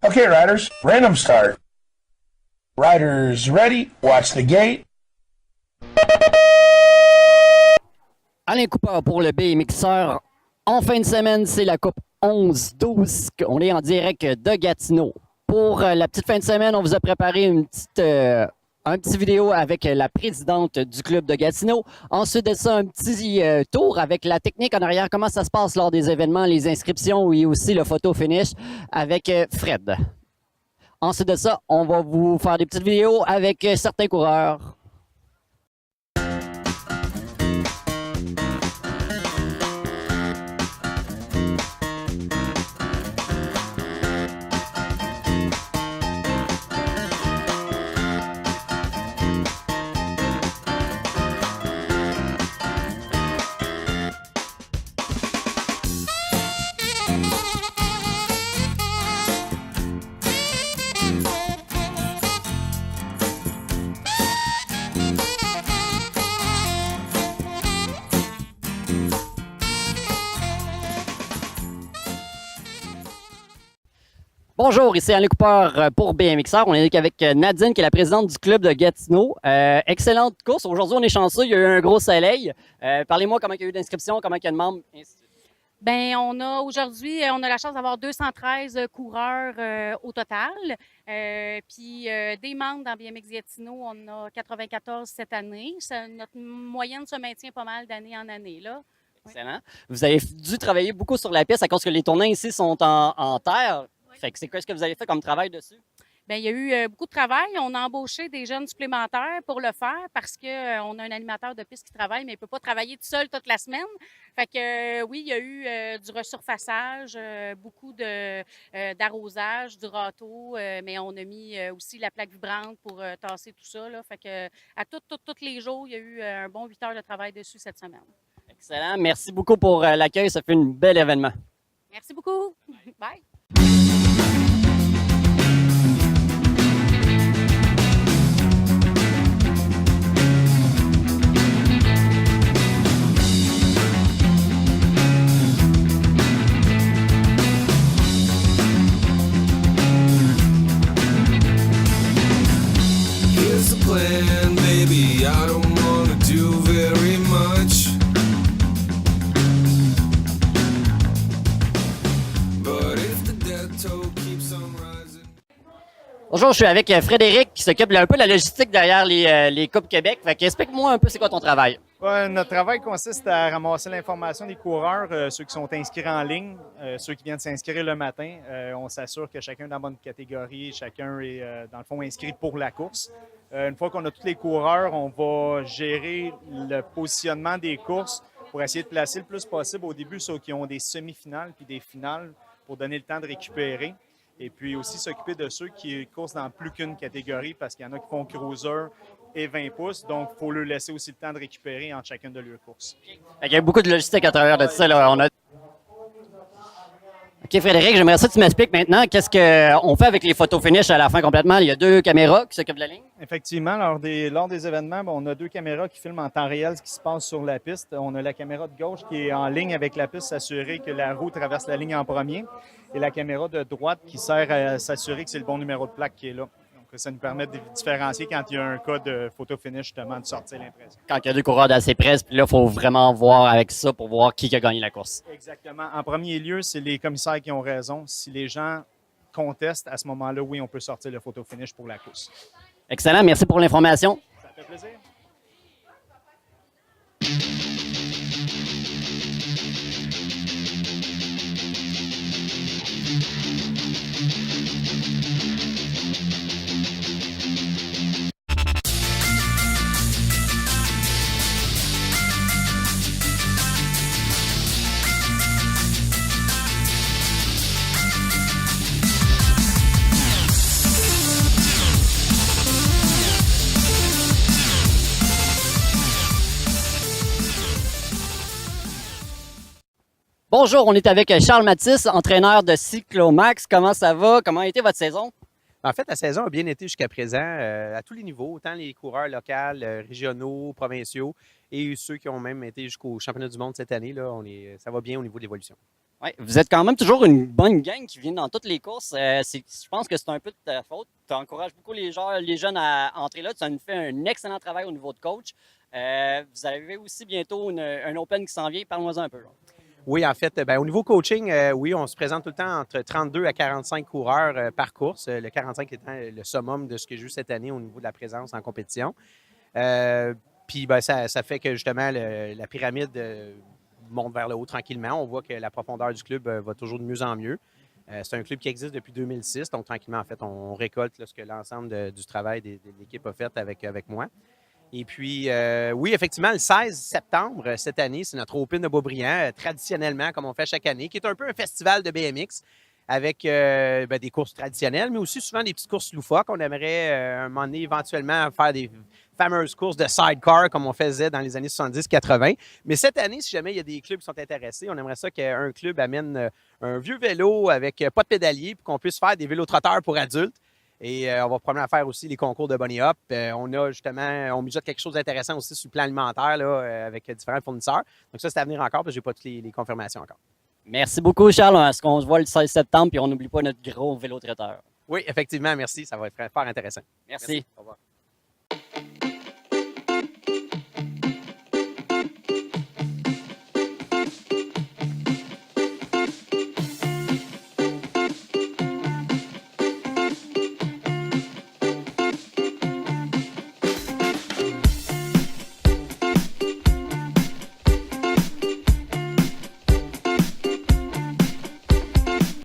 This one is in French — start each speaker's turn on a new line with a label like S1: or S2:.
S1: Okay, riders, random start. Riders ready, watch the gate.
S2: Alain Cooper pour le BMXer. En fin de semaine, c'est la Coupe 11-12. On est en direct de Gatineau. Pour la petite fin de semaine, on vous a préparé un petit vidéo avec la présidente du club de Gatineau. Ensuite de ça, un petit tour avec la technique en arrière, comment ça se passe lors des événements, les inscriptions et aussi le photo finish avec Fred. Ensuite de ça, on va vous faire des petites vidéos avec certains coureurs. Bonjour, ici Alain Cooper pour BMXer. On est avec Nadine, qui est la présidente du club de Gatineau. Excellente course. Aujourd'hui, on est chanceux. Il y a eu un gros soleil. Parlez-moi comment il y a eu d'inscriptions, comment il y a de membres, ainsi de suite.
S3: Bien, aujourd'hui, on a la chance d'avoir 213 coureurs au total. Puis des membres dans BMX Gatineau, on a 94 cette année. Notre moyenne se maintient pas mal d'année en année, là.
S2: Excellent. Vous avez dû travailler beaucoup sur la piste à cause que les tournois ici sont en terre. Fait que c'est quoi ce que vous avez fait comme travail dessus?
S3: Bien, il y a eu beaucoup de travail. On a embauché des jeunes supplémentaires pour le faire parce qu'on a un animateur de piste qui travaille, mais il ne peut pas travailler tout seul toute la semaine. Fait que oui, il y a eu du resurfaçage, beaucoup d'arrosage, du râteau, mais on a mis aussi la plaque vibrante pour tasser tout ça, là. Fait que à tous les jours, il y a eu un bon 8 heures de travail dessus cette semaine.
S2: Excellent. Merci beaucoup pour l'accueil. Ça fait un bel événement.
S3: Merci beaucoup. Bye.
S4: Here's the plan, baby. I don't wanna do very much. But if the death toll keeps on rising.
S2: Bonjour, je suis avec Frédéric qui s'occupe un peu de la logistique derrière les Coupes Québec. Fait que explique-moi un peu c'est quoi ton travail.
S5: Ouais, notre travail consiste à ramasser l'information des coureurs, ceux qui sont inscrits en ligne, ceux qui viennent s'inscrire le matin. On s'assure que chacun est dans la bonne catégorie, chacun est dans le fond inscrit pour la course. Une fois qu'on a tous les coureurs, on va gérer le positionnement des courses pour essayer de placer le plus possible au début ceux qui ont des semi-finales puis des finales pour donner le temps de récupérer. Et puis aussi s'occuper de ceux qui coursent dans plus qu'une catégorie parce qu'il y en a qui font cruiser et 20 pouces. Donc, il faut leur laisser aussi le temps de récupérer entre chacune de leurs courses.
S2: Il y a beaucoup de logistique à travers de ça. Là. OK, Frédéric, j'aimerais ça que tu m'expliques maintenant qu'est-ce qu'on fait avec les photos finish à la fin complètement. Il y a 2 caméras qui s'occupent de la ligne.
S5: Effectivement, lors des événements, on a 2 caméras qui filment en temps réel ce qui se passe sur la piste. On a la caméra de gauche qui est en ligne avec la piste, s'assurer que la roue traverse la ligne en premier, et la caméra de droite qui sert à s'assurer que c'est le bon numéro de plaque qui est là. Donc, ça nous permet de différencier quand il y a un cas de photo finish, justement, de sortir l'impression.
S2: Quand il y a 2 coureurs d'assez près, puis là, il faut vraiment voir avec ça pour voir qui a gagné la course.
S5: Exactement. En premier lieu, c'est les commissaires qui ont raison. Si les gens contestent, à ce moment-là, oui, on peut sortir le photo finish pour la course.
S2: Excellent, merci pour l'information.
S5: Ça fait plaisir.
S2: Bonjour, on est avec Charles Mathis, entraîneur de Cyclomax. Comment ça va? Comment a été votre saison?
S6: En fait, la saison a bien été jusqu'à présent à tous les niveaux, autant les coureurs locaux, régionaux, provinciaux et ceux qui ont même été jusqu'au championnat du monde cette année. Là, ça va bien au niveau de l'évolution.
S2: Ouais, vous êtes quand même toujours une bonne gang qui vient dans toutes les courses. Je pense que c'est un peu de ta faute. Tu encourages beaucoup les jeunes à entrer là. Tu as fait un excellent travail au niveau de coach. Vous avez aussi bientôt un Open qui s'en vient. Parle-moi un peu. Là.
S6: Oui, en fait, au niveau coaching, oui, on se présente tout le temps entre 32 à 45 coureurs par course. Le 45 étant le summum de ce que j'ai eu cette année au niveau de la présence en compétition. Puis ça fait que justement la pyramide monte vers le haut tranquillement. On voit que la profondeur du club va toujours de mieux en mieux. C'est un club qui existe depuis 2006, donc tranquillement, en fait, on récolte là, ce que l'ensemble du travail de l'équipe a fait avec moi. Et puis, oui, effectivement, le 16 septembre cette année, c'est notre Open de Beaubriand, traditionnellement, comme on fait chaque année, qui est un peu un festival de BMX avec des courses traditionnelles, mais aussi souvent des petites courses loufoques. On aimerait, un moment donné, éventuellement, faire des fameuses courses de sidecar comme on faisait dans les années 70-80. Mais cette année, si jamais il y a des clubs qui sont intéressés, on aimerait ça qu'un club amène un vieux vélo avec pas de pédalier pour qu'on puisse faire des vélotrotteurs pour adultes. Et on va probablement faire aussi les concours de Bunny Hop. On mijote quelque chose d'intéressant aussi sur le plan alimentaire là, avec différents fournisseurs. Donc ça, c'est à venir encore parce que je n'ai pas toutes les confirmations encore.
S2: Merci beaucoup, Charles. Est-ce qu'on se voit le 16 septembre et on n'oublie pas notre gros vélo traiteur?
S6: Oui, effectivement, merci. Ça va être fort intéressant.
S2: Merci.
S6: Au revoir.